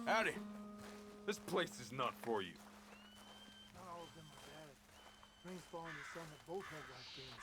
Howdy. This place is not for you. Not all of them are bad. Rain's falling this summer, both have white beans.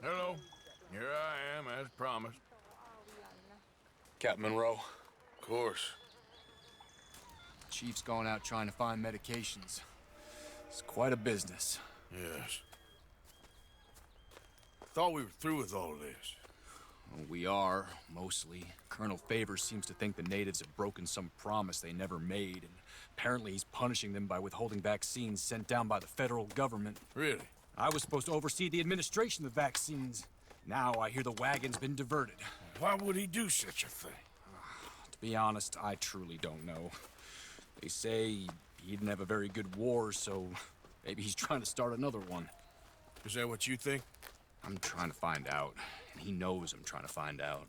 Hello. Here I am, as promised. Captain Monroe. Of course. Chief's going out trying to find medications. It's quite a business. Yes. Thought we were through with all this. Well, we are, mostly. Colonel Favors seems to think the natives have broken some promise they never made, and apparently he's punishing them by withholding vaccines sent down by the federal government. Really? I was supposed to oversee the administration of the vaccines. Now I hear the wagon's been diverted. Why would he do such a thing? To be honest, I truly don't know. They say he didn't have a very good war, so maybe he's trying to start another one. Is that what you think? I'm trying to find out, and he knows I'm trying to find out.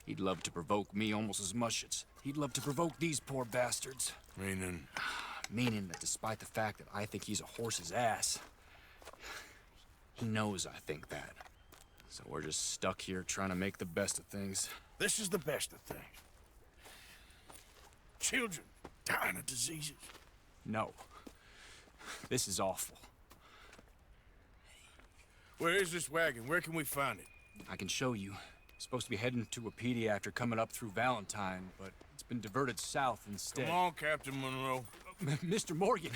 He'd love to provoke me almost as much as he'd love to provoke these poor bastards. Meaning? Meaning that despite the fact that I think he's a horse's ass, he knows I think that. So we're just stuck here trying to make the best of things. This is the best of things. Children dying of diseases. No. This is awful. Where is this wagon? Where can we find it? I can show you. It's supposed to be heading to Wapiti after coming up through Valentine, but it's been diverted south instead. Come on, Captain Monroe. Mr. Morgan,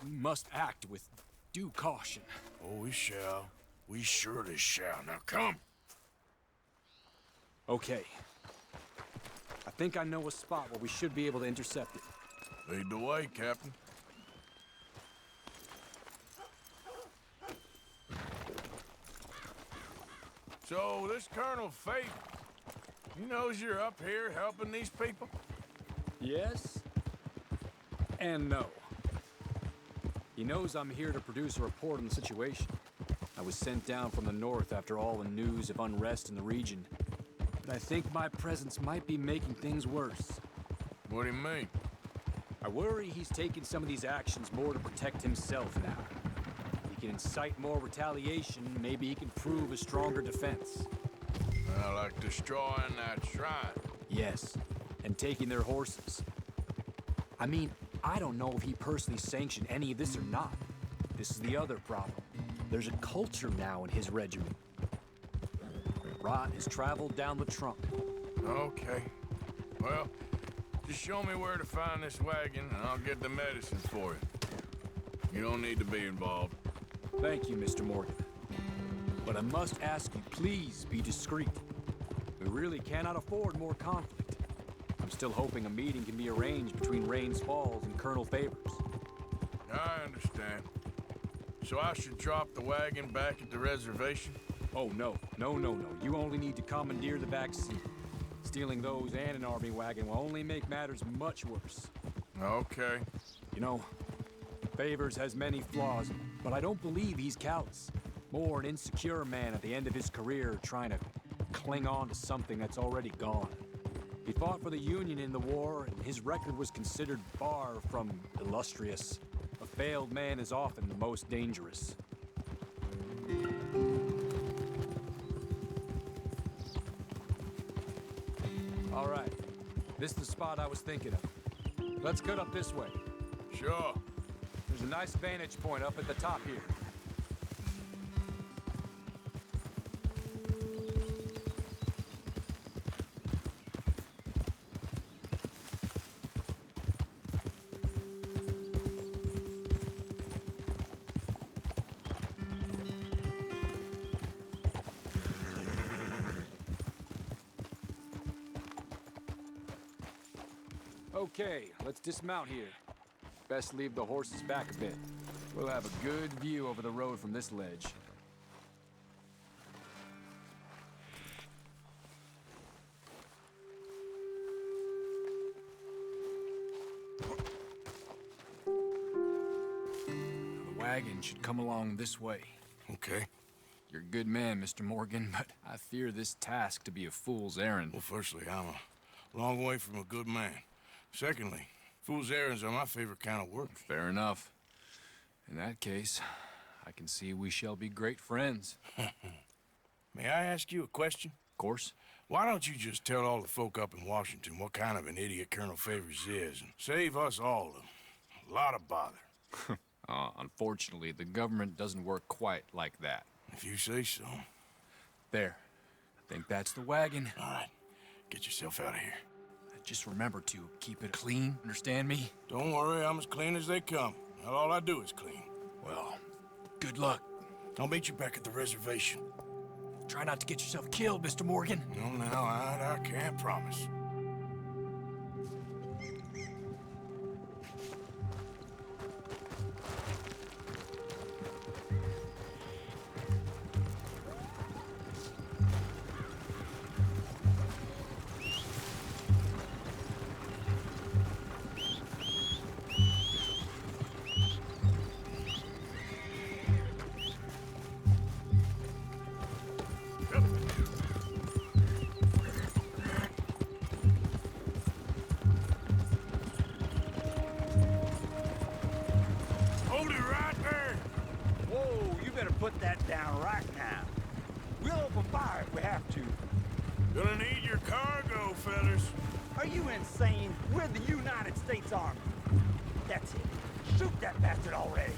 we must act with due caution. Oh, we shall. We surely shall. Now come. Okay. I think I know a spot where we should be able to intercept it. Lead the way, Captain. So, this Colonel Fate, he knows you're up here helping these people? Yes. And no. He knows I'm here to produce a report on the situation. I was sent down from the north after all the news of unrest in the region. But I think my presence might be making things worse. What do you mean? I worry he's taking some of these actions more to protect himself now. If he can incite more retaliation, maybe he can prove a stronger defense. Like destroying that shrine. Yes, and taking their horses. I mean, I don't know if he personally sanctioned any of this or not. This is the other problem. There's a culture now in his regiment. Rot has traveled down the trunk. Okay. Well, just show me where to find this wagon, and I'll get the medicine for you. You don't need to be involved. Thank you, Mr. Morgan. But I must ask you, please be discreet. We really cannot afford more conflict. I'm still hoping a meeting can be arranged between Rains Falls and Colonel Favors. I understand. So I should drop the wagon back at the reservation? Oh, no. No. You only need to commandeer the vaccine. Stealing those and an army wagon will only make matters much worse. Okay. You know, Favors has many flaws, but I don't believe he's callous. More an insecure man at the end of his career trying to cling on to something that's already gone. He fought for the Union in the war, and his record was considered far from illustrious. A failed man is often the most dangerous. All right, this is the spot I was thinking of. Let's cut up this way. Sure. There's a nice vantage point up at the top here. Okay, let's dismount here. Best leave the horses back a bit. We'll have a good view over the road from this ledge. The wagon should come along this way. Okay. You're a good man, Mr. Morgan, but I fear this task to be a fool's errand. Well, firstly, I'm a long way from a good man. Secondly, fool's errands are my favorite kind of work. Fair enough. In that case, I can see we shall be great friends. May I ask you a question? Of course. Why don't you just tell all the folk up in Washington what kind of an idiot Colonel Favors is and save us all a lot of bother? Unfortunately, the government doesn't work quite like that. If you say so. There. I think that's the wagon. All right. Get yourself out of here. Just remember to keep it clean, understand me? Don't worry, I'm as clean as they come. Not all I do is clean. Well, good luck. I'll meet you back at the reservation. Try not to get yourself killed, Mr. Morgan. No, now, I can't promise. Hold it right there! Whoa, you better put that down right now. We'll open fire if we have to. Gonna need your cargo, fellas. Are you insane? We're the United States Army. That's it. Shoot that bastard already.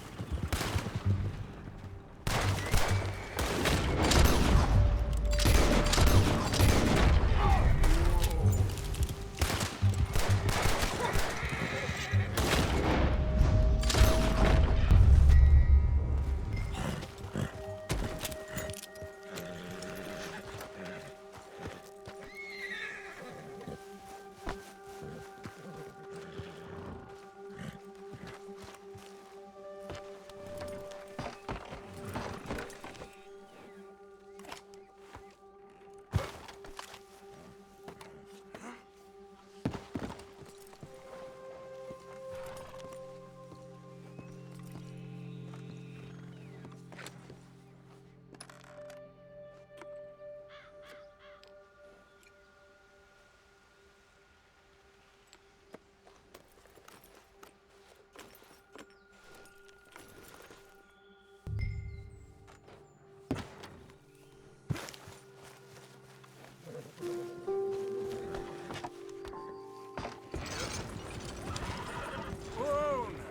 Whoa, now.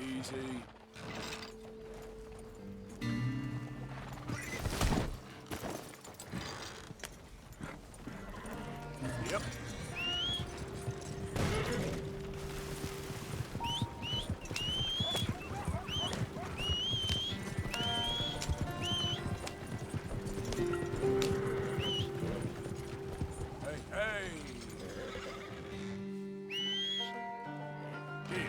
Easy. Yep. Hey. Here.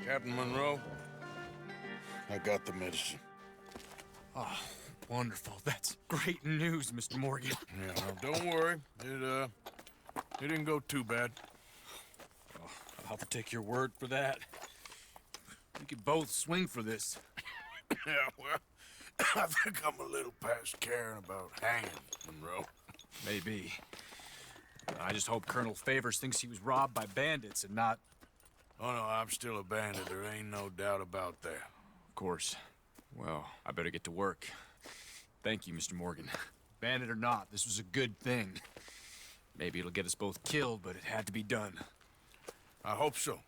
Captain Monroe, I got the medicine. Oh, wonderful. That's great news, Mr. Morgan. Yeah, no, don't worry. It didn't go too bad. I'll have to take your word for that. We could both swing for this. Yeah, well, I think I'm a little past caring about hanging, Monroe. Maybe. I just hope Colonel Favors thinks he was robbed by bandits and not... Oh, no, I'm still a bandit. There ain't no doubt about that. Of course. Well, I better get to work. Thank you, Mr. Morgan. Bandit or not, this was a good thing. Maybe it'll get us both killed, but it had to be done. I hope so.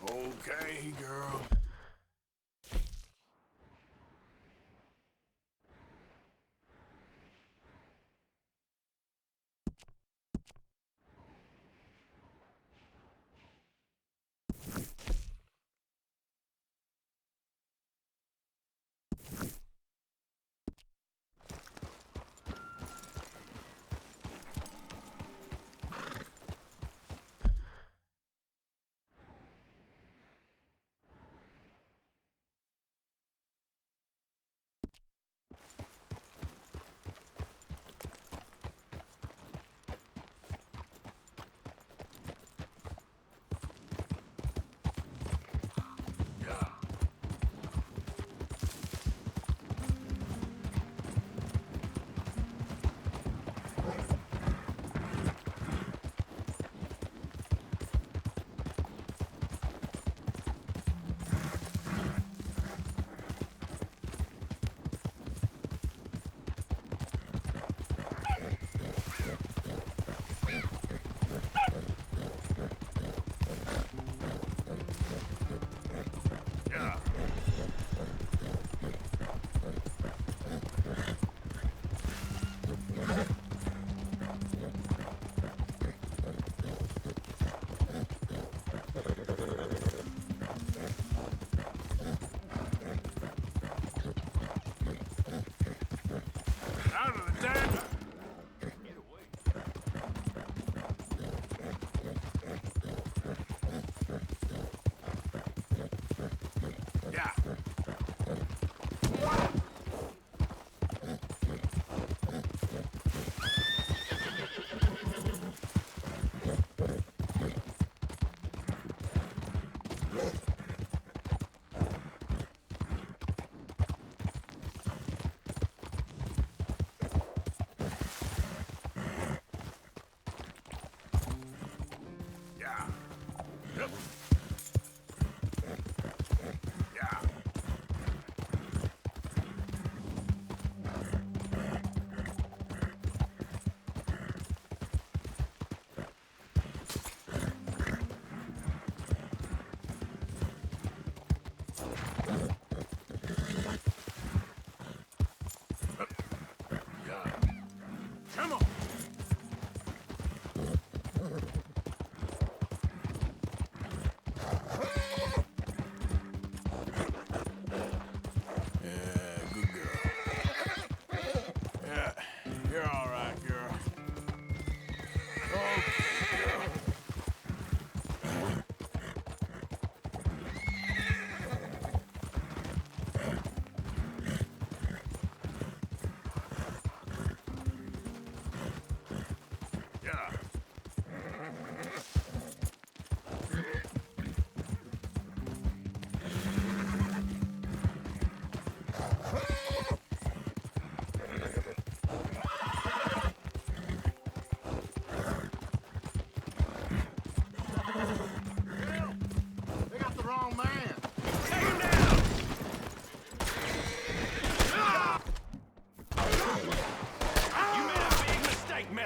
Okay, girl.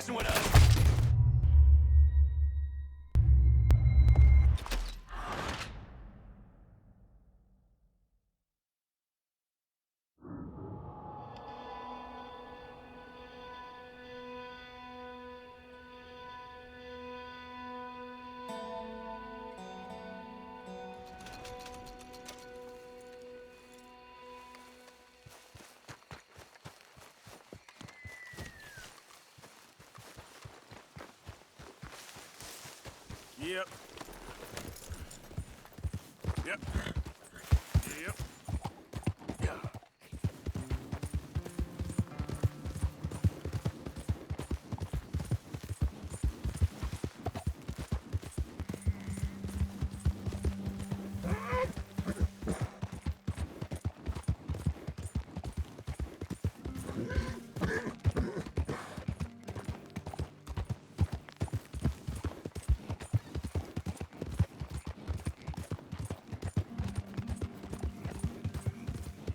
messing with us! Yep. Yep. Yep. Yeah.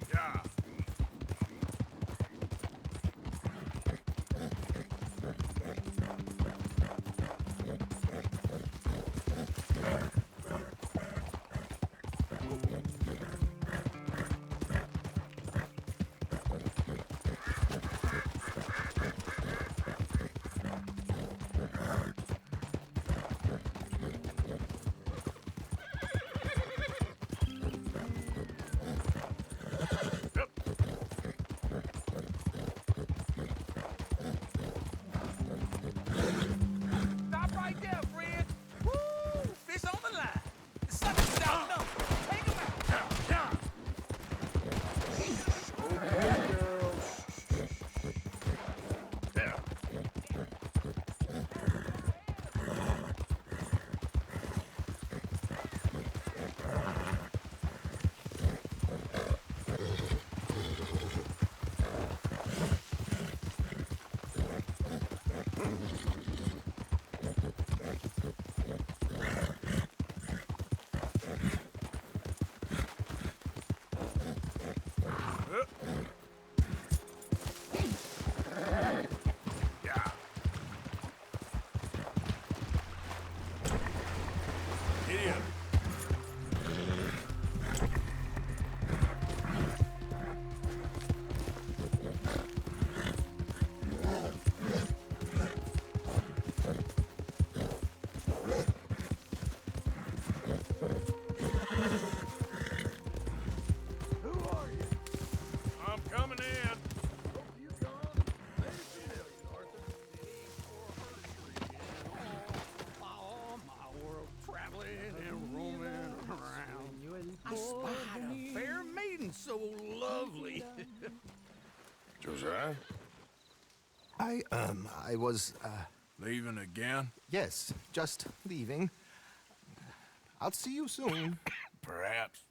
Yeah. Yep. Stop right there, friend! Woo! Fish on the line! The sucker's outnumbered! Take him out! Yeah. Yeah. Yeah. Idiot. Who are you? I'm coming in. You gone? Let me tell you, Arthur. All my world traveling and roaming around. I spied a fair maiden so lovely. Josiah? I was, Leaving again? yes, just leaving. I'll see you soon. Perhaps.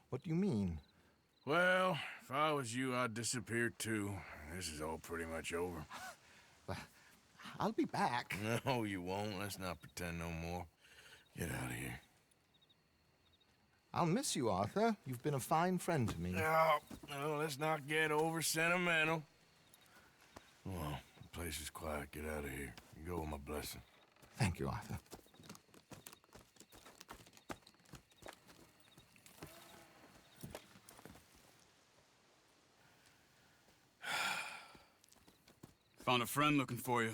What do you mean? Well, if I was you, I'd disappear too. This is all pretty much over. I'll be back. No, you won't. Let's not pretend no more. Get out of here. I'll miss you, Arthur. You've been a fine friend to me. No, let's not get over sentimental. Well, the place is quiet. Get out of here. You go with my blessing. Thank you, Arthur. Found a friend looking for you.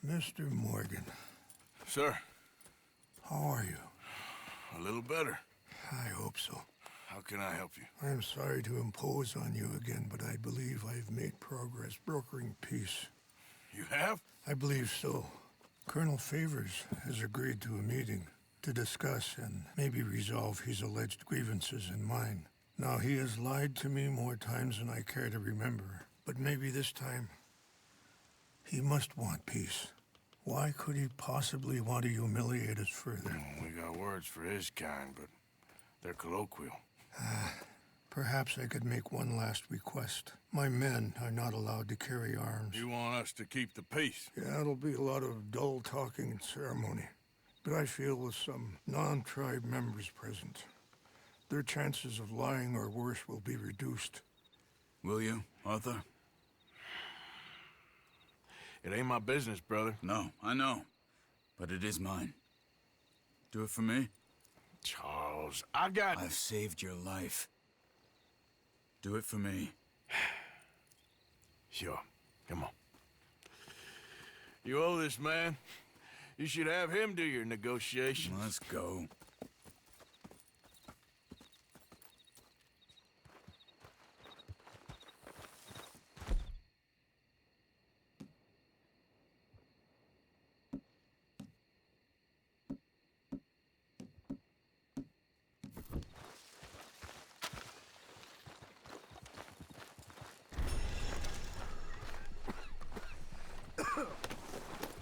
Mr. Morgan, Sir, how are you? a little better. I hope so. How can I help you? I'm sorry to impose on you again, but I believe I've made progress brokering peace. You have? I believe so. Colonel Favors has agreed to a meeting to discuss and maybe resolve his alleged grievances and mine. Now, he has lied to me more times than I care to remember, but maybe this time he must want peace. Why could he possibly want to humiliate us further? We got words for his kind, but they're colloquial. Perhaps I could make one last request. My men are not allowed to carry arms. You want us to keep the peace? Yeah, it'll be a lot of dull talking and ceremony. But I feel with some non-tribe members present, their chances of lying or worse will be reduced. Will you, Arthur? It ain't my business, brother. No, I know. But it is mine. Do it for me? Charles, I've saved your life. Do it for me. Sure. Come on. You owe this man. You should have him do your negotiations. Let's go.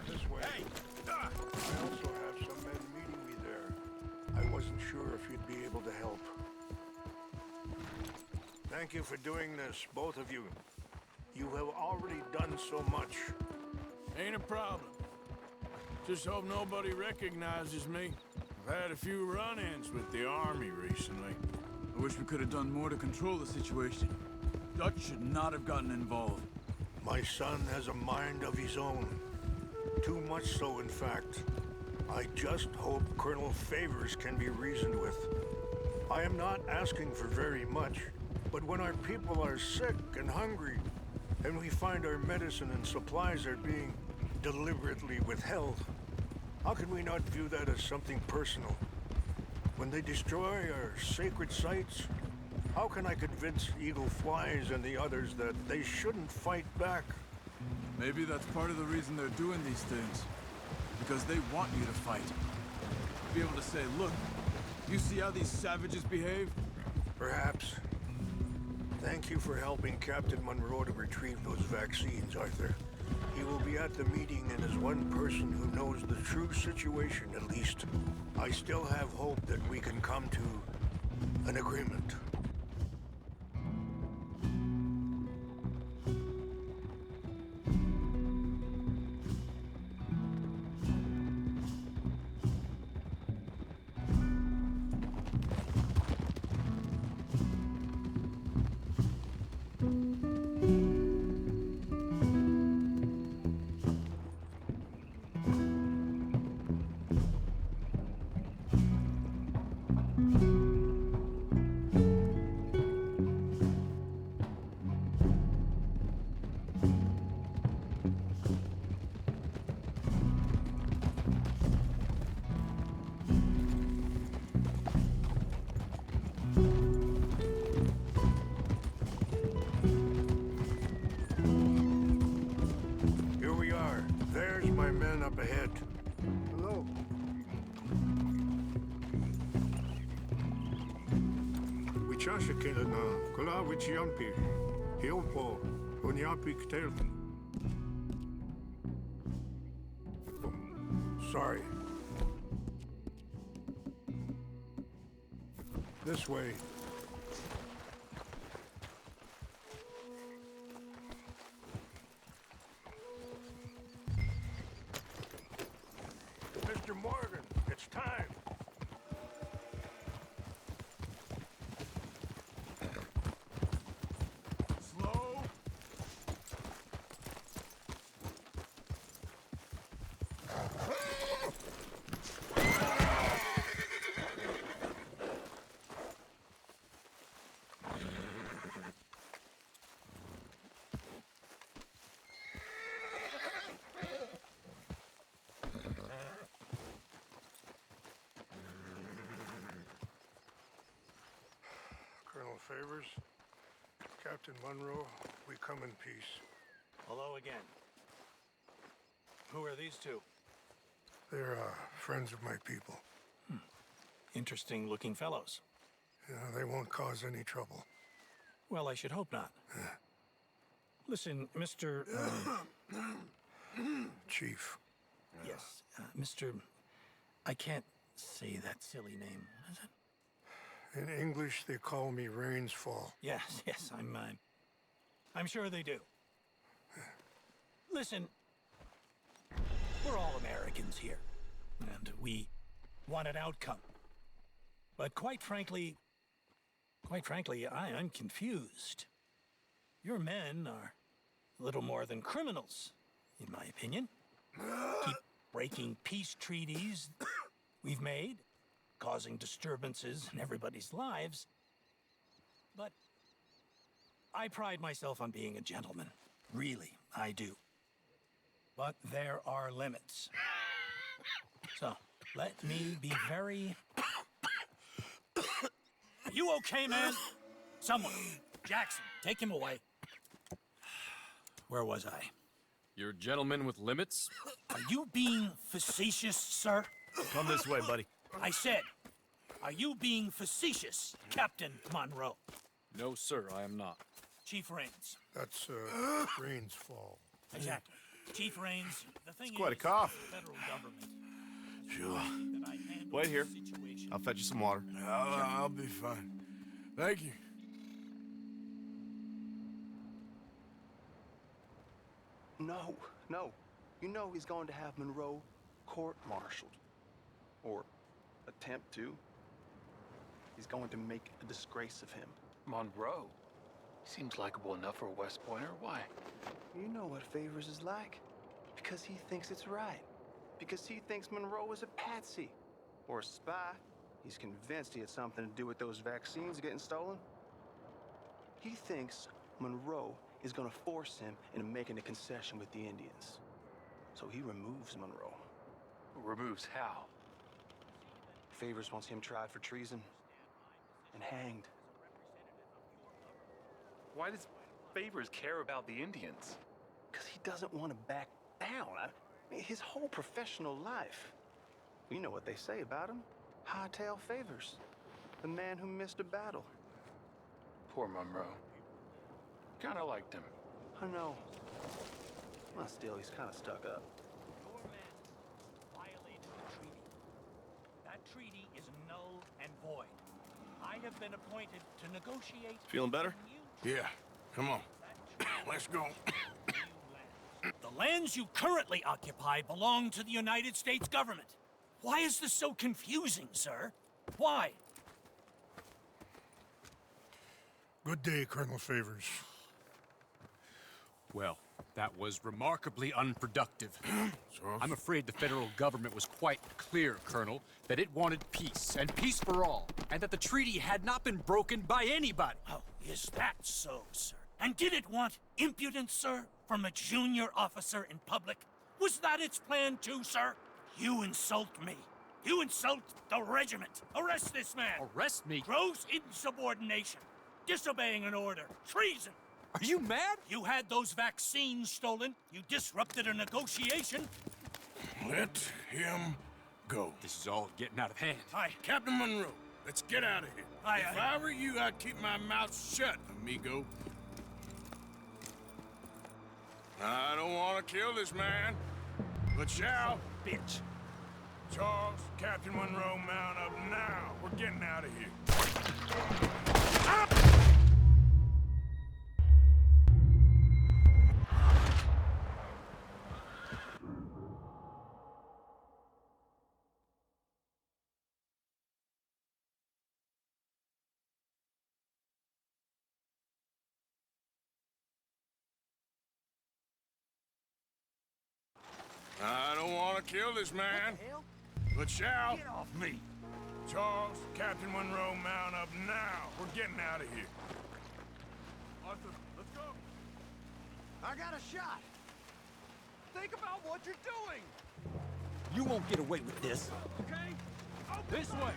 This way. I also have some men meeting me there. I wasn't sure if you'd be able to help. Thank you for doing this, both of you. You have already done so much. Ain't a problem. Just hope nobody recognizes me. I've had a few run-ins with the army recently. I wish we could have done more to control the situation. Dutch should not have gotten involved. My son has a mind of his own. Too much so, in fact. I just hope Colonel Favors can be reasoned with. I am not asking for very much, but when our people are sick and hungry, and we find our medicine and supplies are being deliberately withheld, how can we not view that as something personal? When they destroy our sacred sites, how can I convince Eagle Flies and the others that they shouldn't fight back? Maybe that's part of the reason they're doing these things. Because they want you to fight. Be able to say, look, you see how these savages behave? Perhaps. Thank you for helping Captain Monroe to retrieve those vaccines, Arthur. He will be at the meeting and is one person who knows the true situation, at least. I still have hope that we can come to an agreement. Here we are. There's my men up ahead. Hello. Wichashikila na kula wichiampi. Hilpo unyapi ktel. Sorry. This way. Mr. Morgan, it's time. Slow. Colonel Favors, Captain Monroe, we come in peace. Hello again. Who are these two? They're friends of my people. Interesting looking fellows. Yeah, they won't cause any trouble. Well, I should hope not. Listen, Mr. Chief. Yes, Mr. I can't say that silly name, is it? In English, they call me Rainsfall. Yes, I'm sure they do. Listen, we're all Americans here, and we want an outcome. But quite frankly, I'm confused. Your men are little more than criminals. in my opinion. Keep breaking peace treaties we've made, causing disturbances in everybody's lives. But I pride myself on being a gentleman. Really, I do. But there are limits. So, let me be very... Are you okay, man? Someone. Jackson, take him away. Where was I? You're a gentleman with limits? Are you being facetious, sir? Come this way, buddy. I said, are you being facetious, Captain Monroe? No, sir, I am not. Chief Rains. That's Rain's fault. Exactly. Chief Rains, the thing quite a is, cough. the federal government. Sure. that I handle Wait here. the situation. I'll fetch you some water. I'll be fine. Thank you. No, no. You know he's going to have Monroe court-martialed. Or attempt to. He's going to make a disgrace of him. Monroe? Seems likable enough for a West Pointer. Why? You know what Favors is like. Because he thinks it's right. Because he thinks Monroe is a patsy. Or a spy. He's convinced he had something to do with those vaccines getting stolen. He thinks Monroe is gonna force him into making a concession with the Indians. So he removes Monroe. Removes how? Favors wants him tried for treason and hanged. Why does Favors care about the Indians? Because he doesn't want to back down. I mean, his whole professional life. You know what they say about him. Hightail Favors. The man who missed a battle. Poor Monroe. Kinda liked him. I know. Well, still, he's kind of stuck up. Your men violated the treaty. That treaty is null and void. I have been appointed to negotiate... Feeling better? Yeah, come on. Let's go. The lands you currently occupy belong to the United States government. Why is this so confusing, sir? Why? Good day, Colonel Favors. Well, that was remarkably unproductive. I'm afraid the federal government was quite clear, Colonel, that it wanted peace, and peace for all, and that the treaty had not been broken by anybody. Oh, is that so, sir? And did it want impudence, sir, from a junior officer in public? Was that its plan too, sir? You insult me. You insult the regiment. Arrest this man. Arrest me? Gross insubordination. Disobeying an order. Treason. Are you mad? You had those vaccines stolen. You disrupted a negotiation. Let him go. This is all getting out of hand. Aye. Captain Monroe, let's get out of here. Aye, If aye. I were you, I'd keep my mouth shut, amigo. I don't want to kill this man, but shall. Bitch. Charles, Captain Monroe, mount up now. We're getting out of here. I don't want to kill this man, but shall. Get off me! Charles, Captain Monroe, mount up now. We're getting out of here. Arthur, let's go. I got a shot! Think about what you're doing. You won't get away with this. Okay? This way!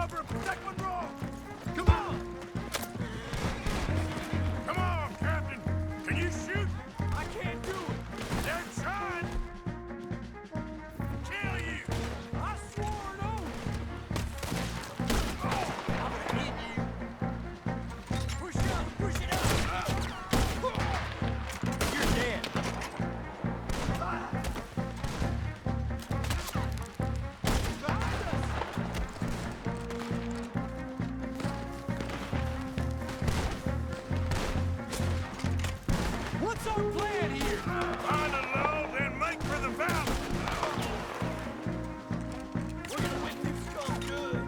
cover and protect Monroe! Come on! Come on, Captain! Can you shoot? I can't do it! They're trying! Kill you! I swore an oath! I'm gonna hit you. Push it up! You're dead. What's our plan here? Find a lull, then make for the valley! We're gonna make them scum good.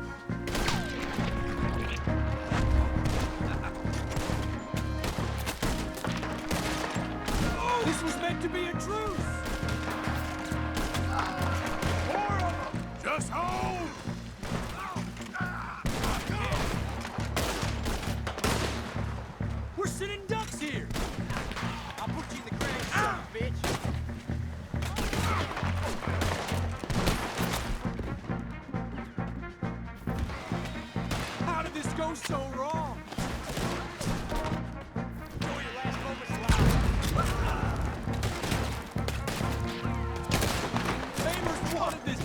This was meant to be a truce! Just hold! We're sitting ducks here! I'll put you in the ground, son of a bitch. How did this go so wrong? Enjoy your last moments alive. Famers wanted this.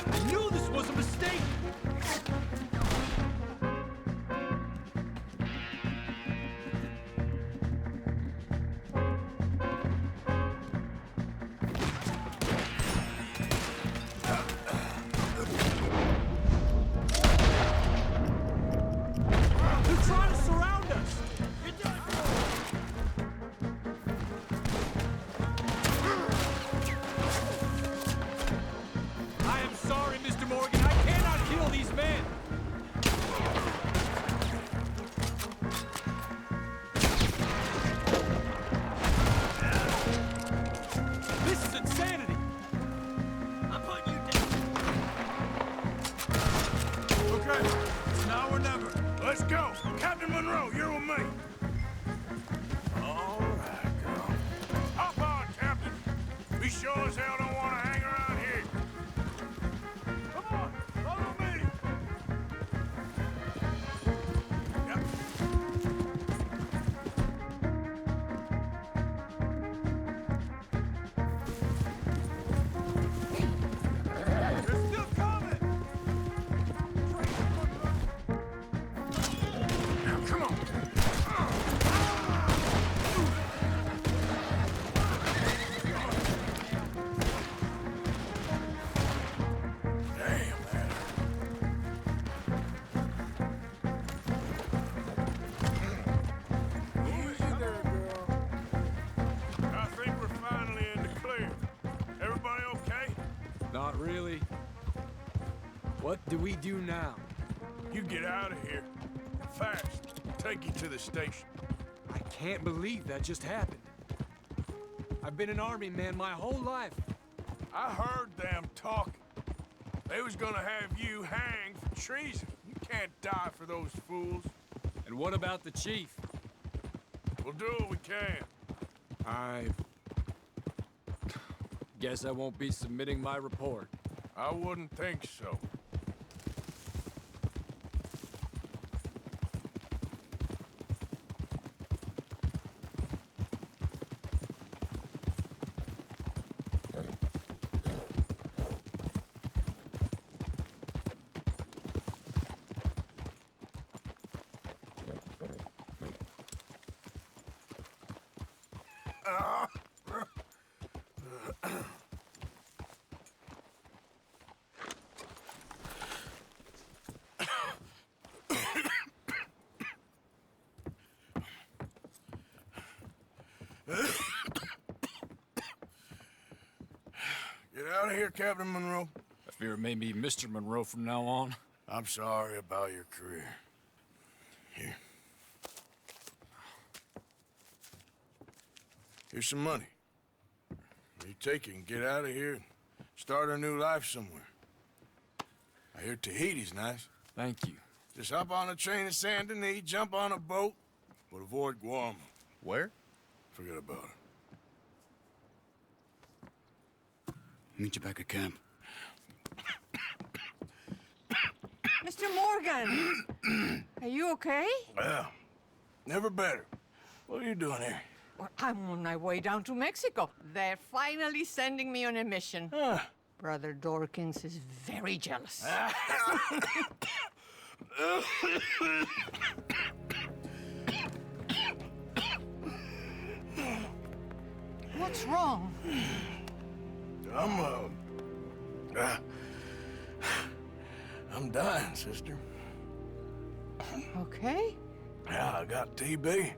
I knew this was a mistake. They're trying to surround us. I am sorry, Mr. Morgan. I cannot kill these men. This is insanity. I'm putting you down. Okay, it's now or never. Let's go! Captain Monroe, you're with me! All right, girl. Hop on, Captain! We sure as hell don't want to hang around here. Come on, follow me! Yep. They're still coming! Now, come on! Damn, man. Easy there, girl. I think we're finally in the clear. Everybody okay? Not really. What do we do now? You get out of here. Fast. Take you to the station. I can't believe that just happened. I've been an army man my whole life. I heard them talking. They was gonna have you hanged for treason. You can't die for those fools. And what about the chief? We'll do what we can. I guess I won't be submitting my report. I wouldn't think so. Get out of here, Captain Monroe. I fear it may be Mr. Monroe from now on. I'm sorry about your career. Here. Here's some money. You take it and get out of here and start a new life somewhere. I hear Tahiti's nice. Thank you. Just hop on a train to Saint Denis, jump on a boat, but avoid Guam. Where? Forget about it. Meet you back at camp. Mr. Morgan! Are you okay? Well, never better. What are you doing here? Well, I'm on my way down to Mexico. They're finally sending me on a mission. Brother Dorkins is very jealous. What's wrong? I'm dying, sister. Okay. Yeah, I got TB.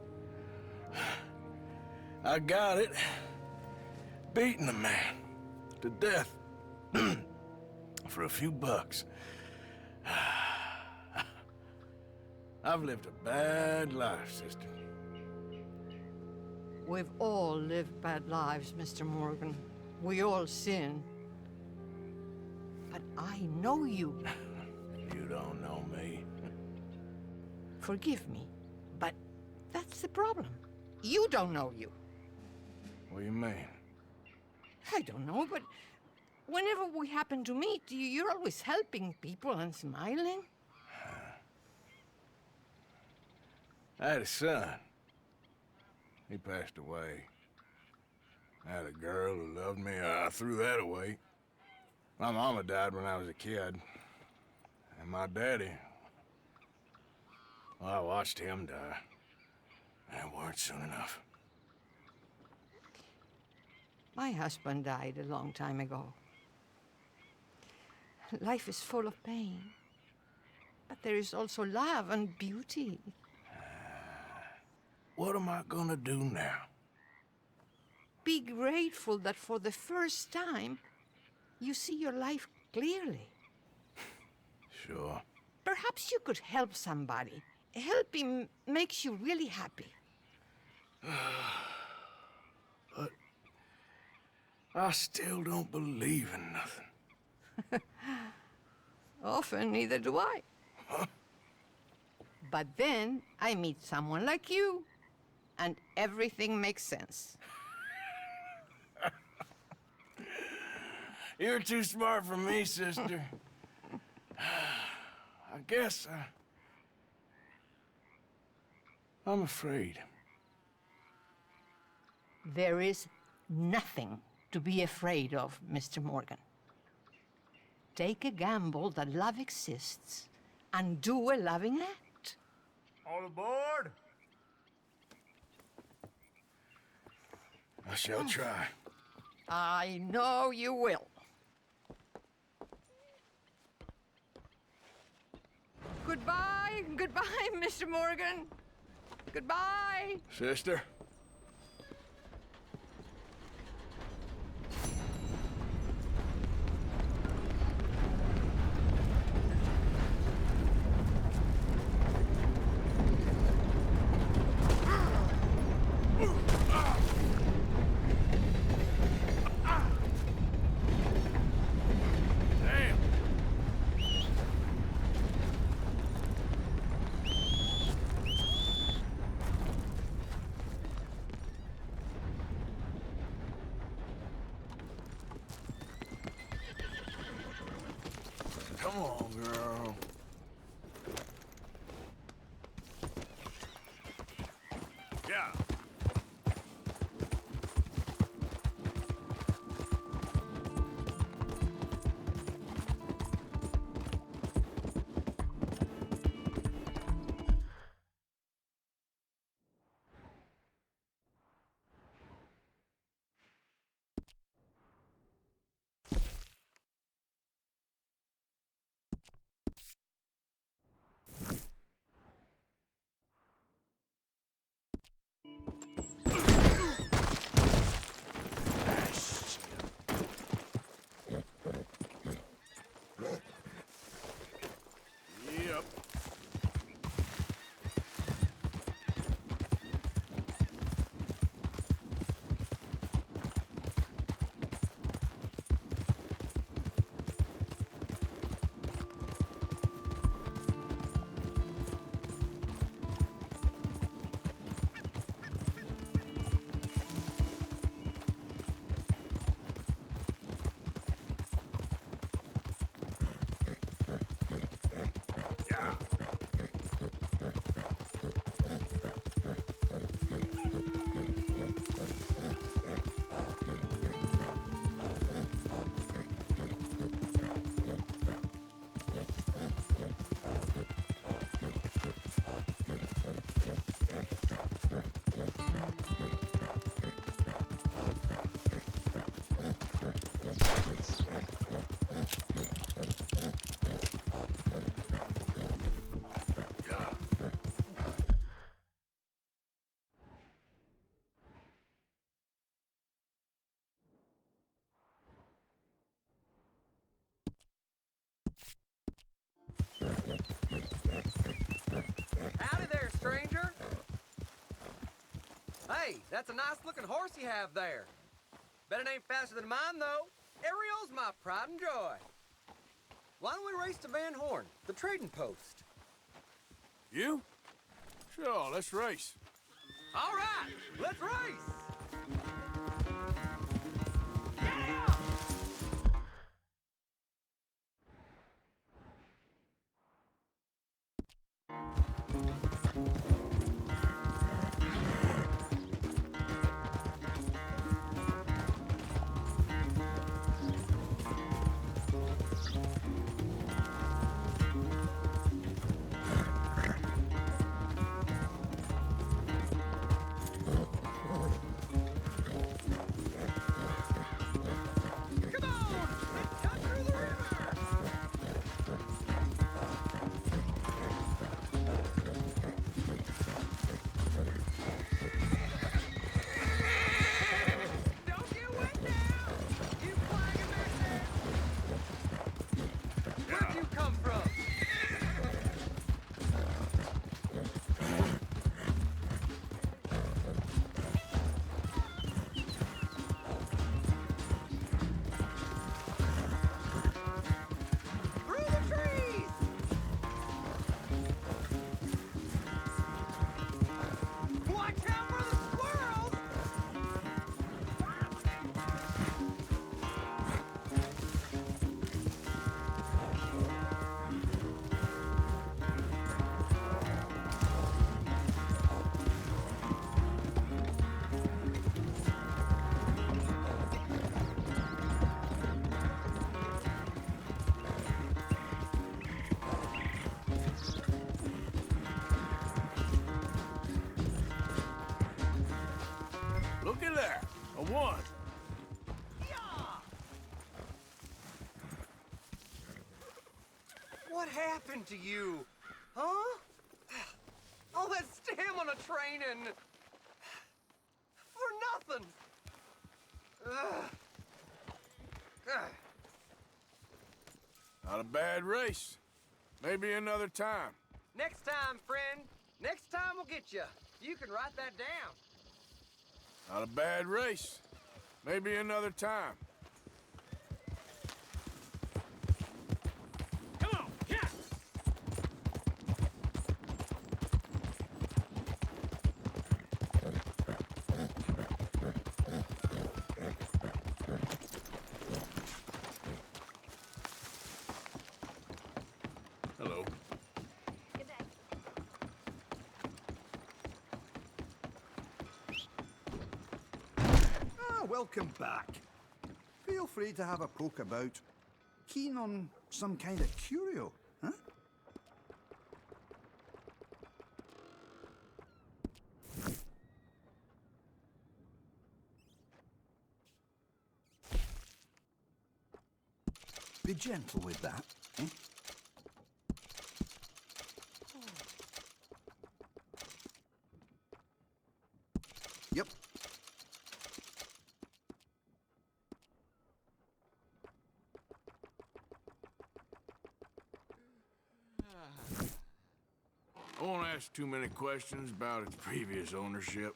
I got it. Beating a man to death for a few bucks. I've lived a bad life, sister. We've all lived bad lives, Mr. Morgan. We all sin. But I know you. You don't know me. Forgive me, but that's the problem. You don't know you. What do you mean? I don't know, but whenever we happen to meet, you're always helping people and smiling. I had a son. He passed away. I had a girl who loved me. I threw that away. My mama died when I was a kid. And my daddy, well, I watched him die. And it weren't soon enough. My husband died a long time ago. Life is full of pain. But there is also love and beauty. What am I gonna do now? Be grateful that for the first time, you see your life clearly. Sure. Perhaps you could help somebody. Helping makes you really happy. But I still don't believe in nothing. Often, neither do I. But then I meet someone like you, and everything makes sense. You're too smart for me, sister. I guess I'm afraid. There is nothing to be afraid of, Mr. Morgan. Take a gamble that love exists and do a loving act. All aboard! I shall try. I know you will. Goodbye, goodbye, Mr. Morgan. Goodbye. Sister? Come on, girl. Yeah. Hey, that's a nice-looking horse you have there. Bet it ain't faster than mine, though. Ariel's my pride and joy. Why don't we race to Van Horn, the trading post? You? Sure, let's race. All right, let's race! Where'd you come from? Through the trees! Watch out for the squirrels! Look at that. A one. What happened to you? Huh? All that stamina training. For nothing. Ugh. Ugh. Not a bad race. Maybe another time. Next time, friend. Next time we'll get you. You can write that down. Not a bad race. Maybe another time. Come on, yeah! Hello. Welcome back. Feel free to have a poke about. Keen on some kind of curio, huh? Be gentle with that, eh? Yep. I won't ask too many questions about its previous ownership.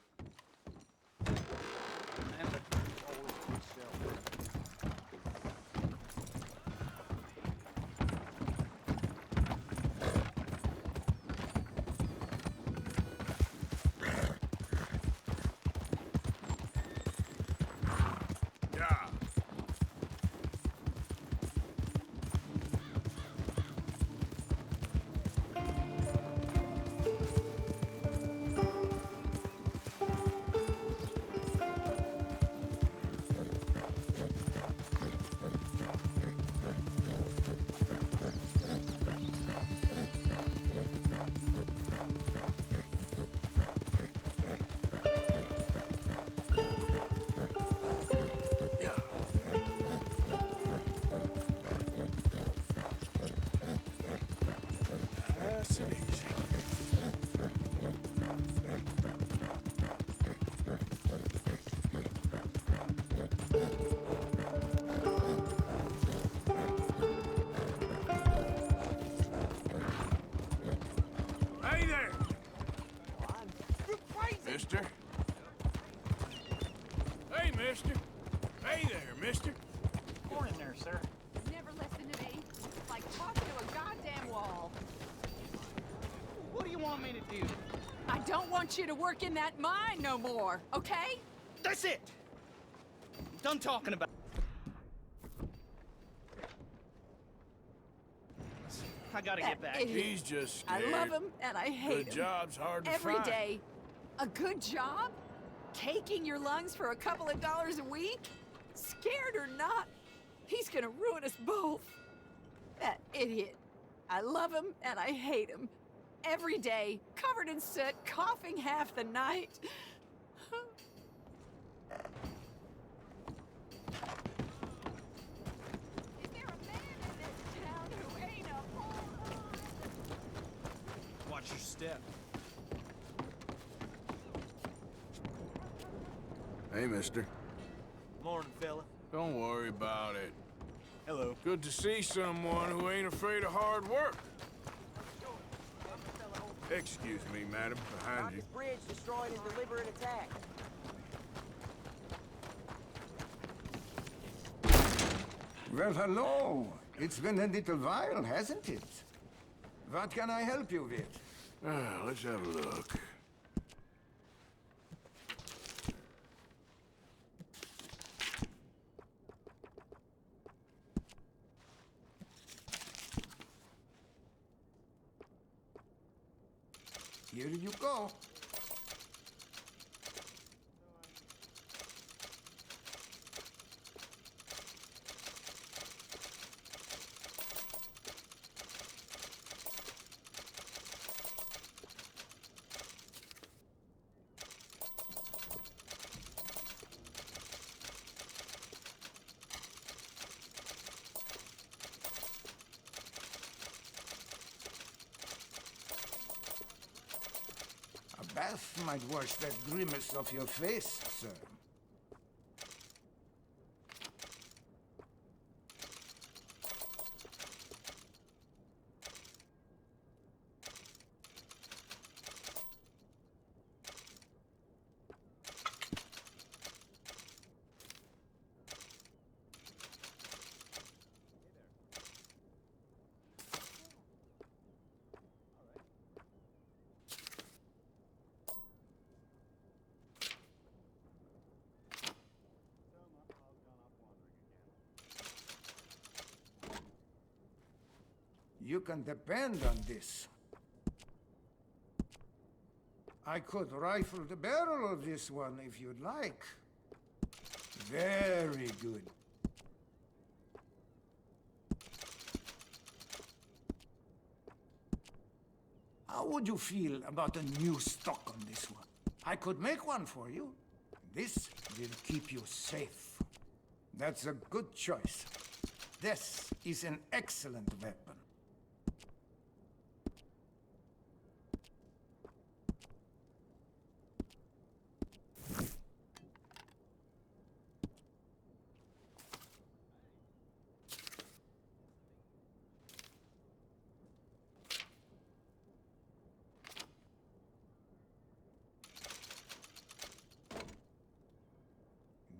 mister. Hey there, mister. Morning there, sir. Never listen to me. It's like talking to a goddamn wall. What do you want me to do? I don't want you to work in that mine no more, okay? That's it! I'm done talking about. I gotta get back. He's just scared. I love him and I hate Good him. job's hard to Every find. day. A good job? Caking your lungs for a couple of dollars a week? Scared or not, he's gonna ruin us both. That idiot. I love him and I hate him. Every day, covered in soot, coughing half the night. Is there a man in this town who ain't a moron? Watch your step. Hey, mister. Morning, fella. Don't worry about it. Hello. Good to see someone who ain't afraid of hard work. Excuse me, madam, behind you. Bridge destroyed in deliberate attack. Well, hello. It's been a little while, hasn't it? What can I help you with? Let's have a look. Here you go. A bath might wash that grimace off your face, sir. You can depend on this. I could rifle the barrel of this one if you'd like. Very good. How would you feel about a new stock on this one? I could make one for you. This will keep you safe. That's a good choice. This is an excellent weapon.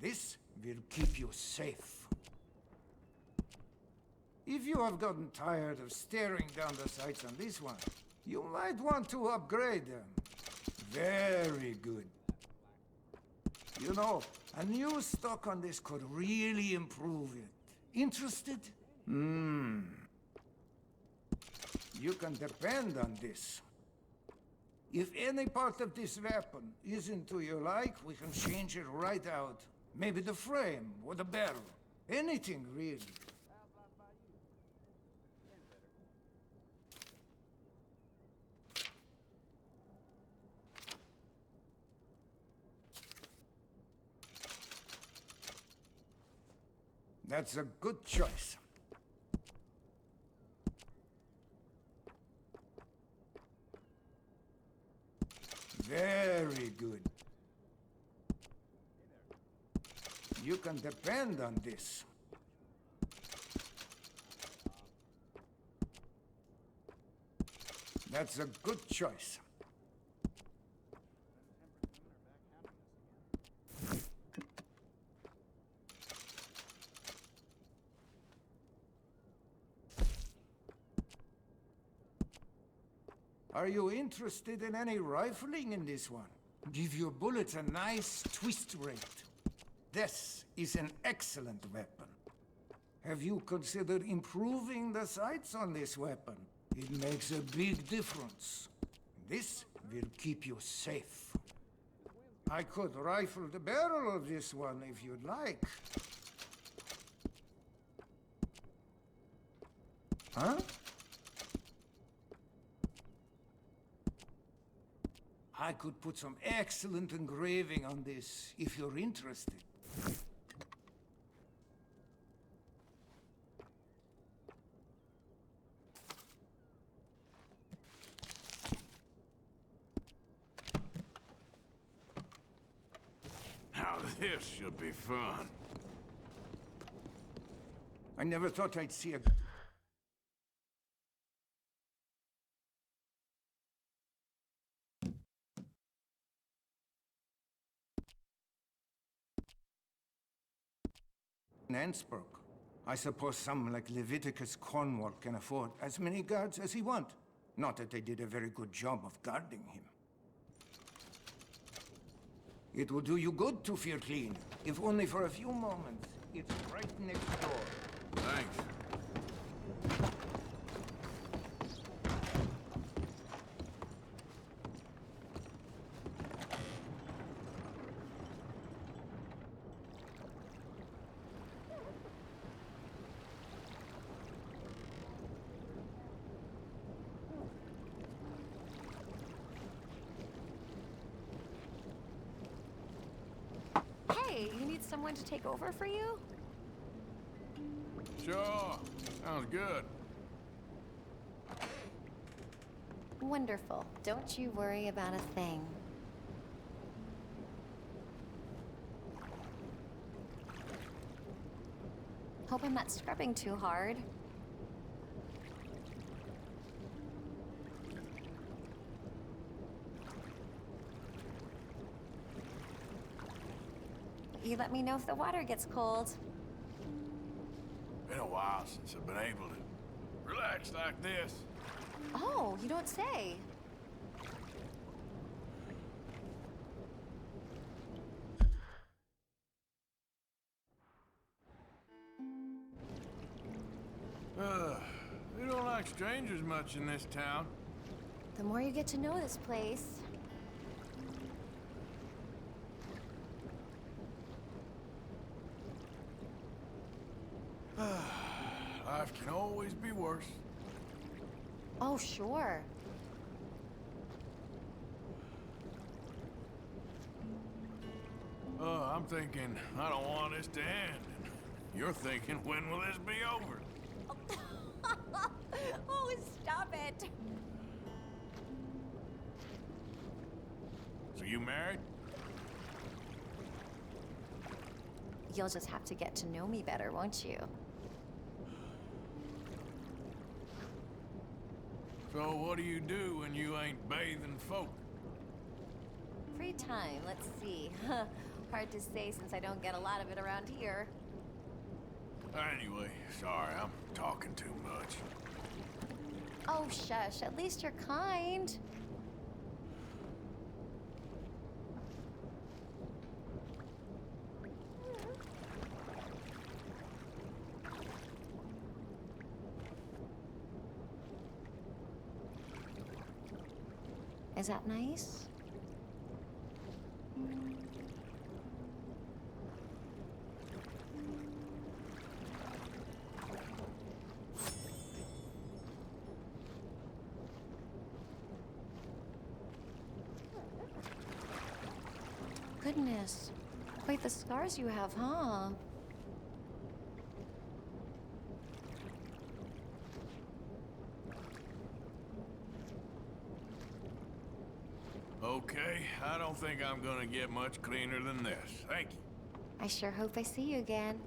This will keep you safe. If you have gotten tired of staring down the sights on this one, you might want to upgrade them. Very good. You know, a new stock on this could really improve it. Interested? You can depend on this. If any part of this weapon isn't to your like, we can change it right out. Maybe the frame or the barrel. Anything, really. That's a good choice. Very good. You can depend on this. That's a good choice. Are you interested in any rifling in this one? Give your bullets a nice twist rate. This is an excellent weapon. Have you considered improving the sights on this weapon? It makes a big difference. This will keep you safe. I could rifle the barrel of this one if you'd like. Huh? I could put some excellent engraving on this if you're interested. Now this should be fun. I never thought I'd see a... Ensbrook. I suppose some like Leviticus Cornwall can afford as many guards as he wants. Not that they did a very good job of guarding him. It will do you good to feel clean, if only for a few moments. It's right next door. Thanks. Hey, you need someone to take over for you? Sure. Sounds good. Wonderful. Don't you worry about a thing. Hope I'm not scrubbing too hard. You let me know if the water gets cold. Been a while since I've been able to relax like this. Oh, you don't say. We don't like strangers much in this town. The more you get to know this place. Life can always be worse. Oh, sure. I'm thinking, I don't want this to end. You're thinking, when will this be over? Oh, stop it. So you married? You'll just have to get to know me better, won't you? So what do you do when you ain't bathing folk? Free time, let's see. Hard to say since I don't get a lot of it around here. Anyway, sorry, I'm talking too much. Oh, shush. At least you're kind. Is that nice? Goodness, quite the scars you have, huh? Okay, I don't think I'm gonna get much cleaner than this. Thank you. I sure hope I see you again.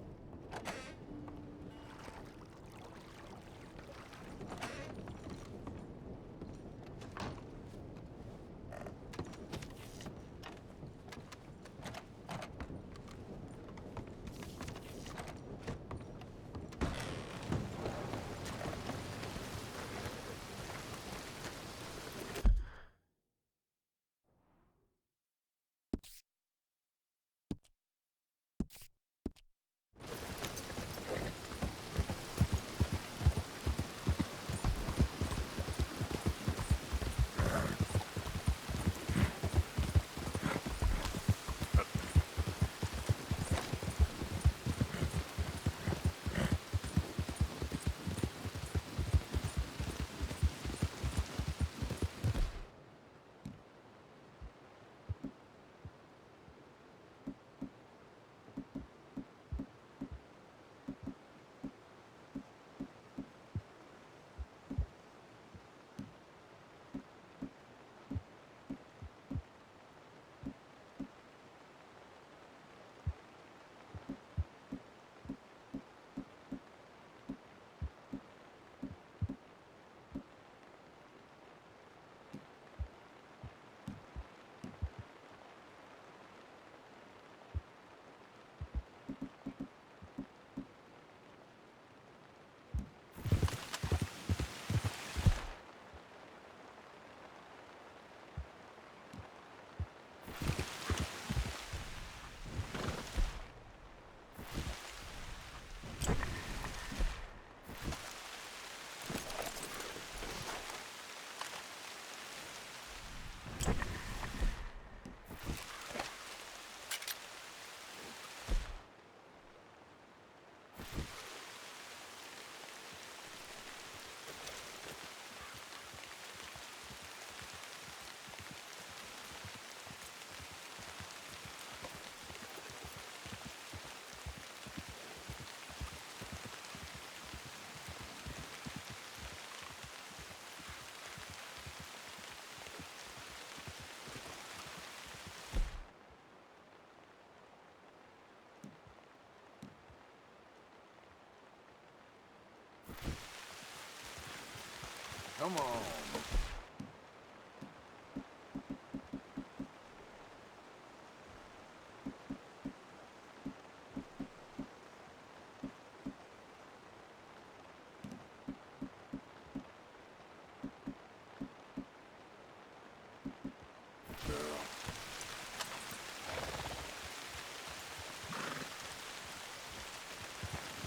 Come on.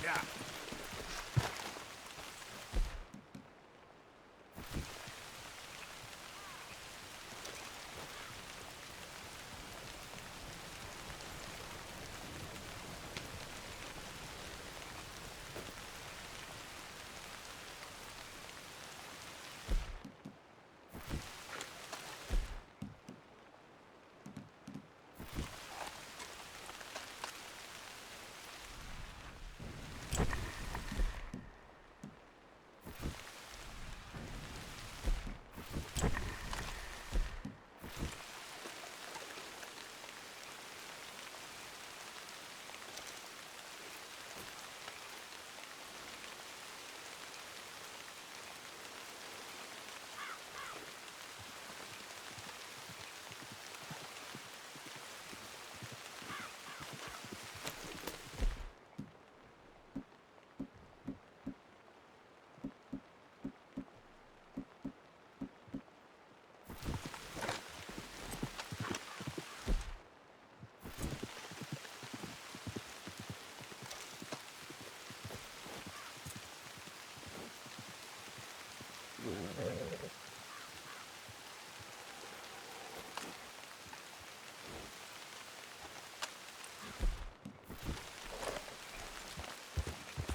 Yeah.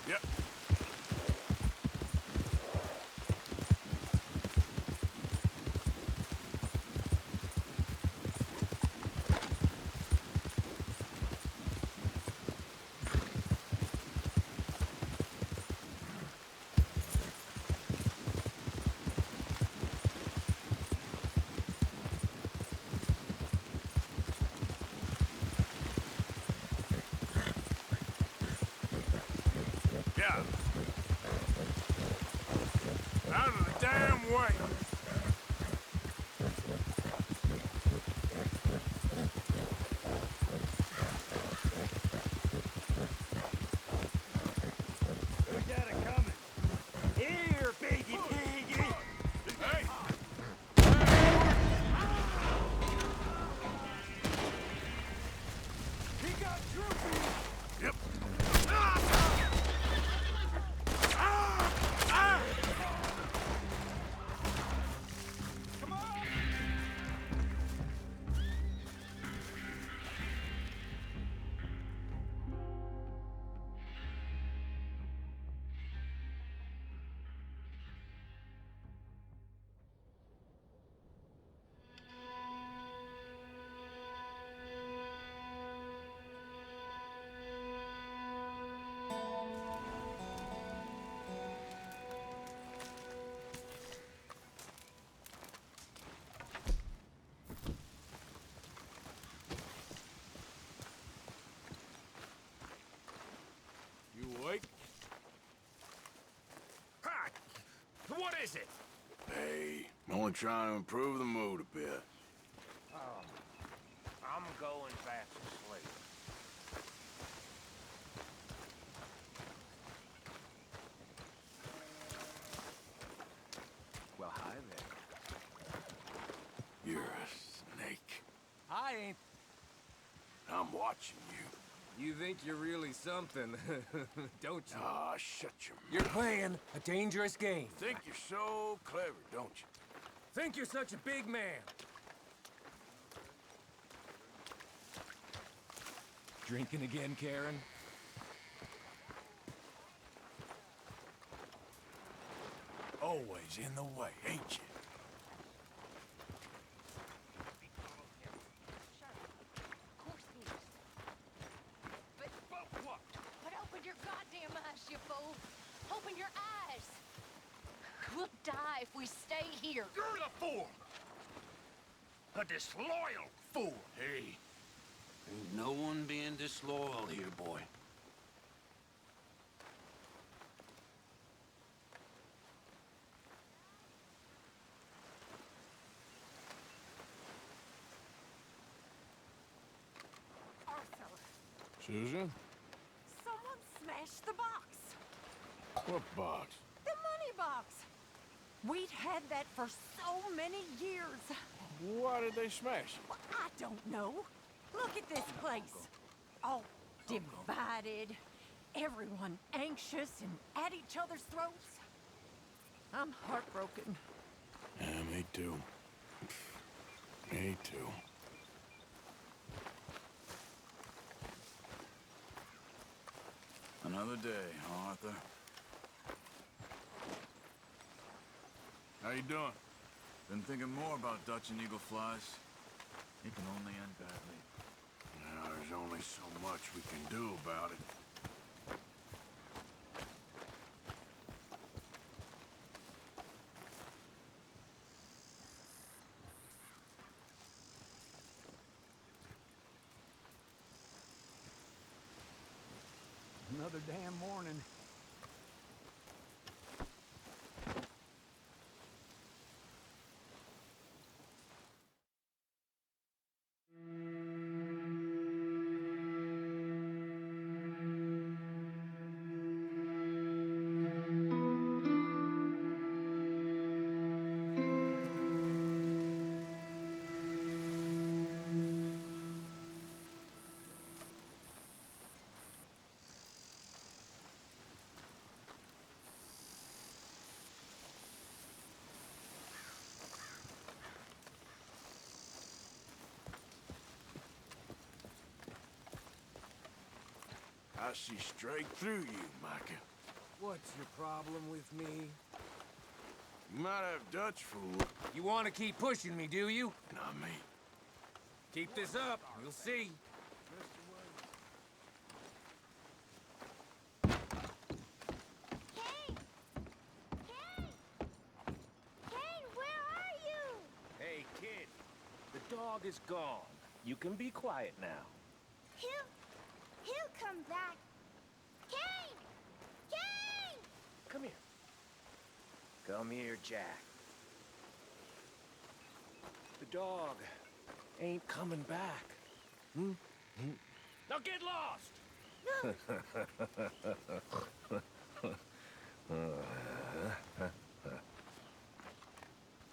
Yep. Yeah. Out of the damn way. We got it coming. Here, piggy piggy. Hey. He got droopy. Yep. You awake? Ha! What is it? Hey, I'm only trying to improve the mood a bit. I'm going back to sleep. Well, hi there. You're a snake. I ain't. I'm watching you. You think you're really something, don't you? Ah, shut your mouth. You're playing a dangerous game. Think you're so clever, don't you? Think you're such a big man. Drinking again, Karen? Always in the way, ain't you? But open your goddamn eyes, you fool! Open your eyes! We'll die if we stay here. You're the fool! A disloyal fool! Hey, ain't no one being disloyal here, boy. Susan? Someone smashed the box. What box? The money box. We'd had that for so many years. Why did they smash it? Well, I don't know. Look at this place. All divided. Everyone anxious and at each other's throats. I'm heartbroken. Yeah, me too. Me too. Another day, huh, Arthur? How you doing? Been thinking more about Dutch and Eagle flies. It can only end badly. Now, there's only so much we can do about it. Another damn morning. I see straight through you, Micah. What's your problem with me? You might have Dutch fooled. You want to keep pushing me, do you? Not me. Keep this up, we'll see. Kane, where are you? Hey, kid. The dog is gone. You can be quiet now. He'll come back. Kane! Kane! Come here. Come here, Jack. The dog ain't coming back. Now get lost!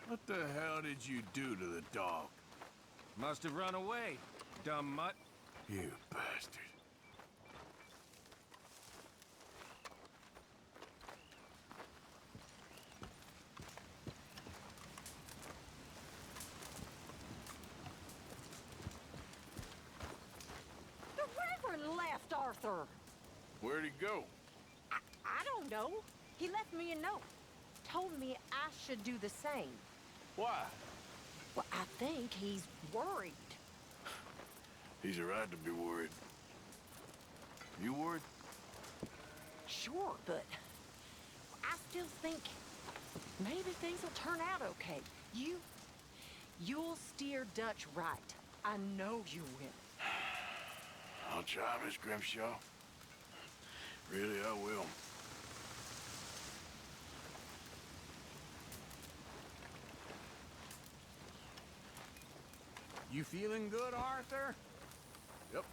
What the hell did you do to the dog? Must have run away, dumb mutt. You bastard. The Reverend left, Arthur. Where'd he go? I don't know. He left me a note. Told me I should do the same. Why? Well, I think he's worried. He's a right to be worried. You worried? Sure, but I still think maybe things will turn out okay. You'll steer Dutch right. I know you will. I'll try, Miss Grimshaw. Really, I will. You feeling good, Arthur? Yep.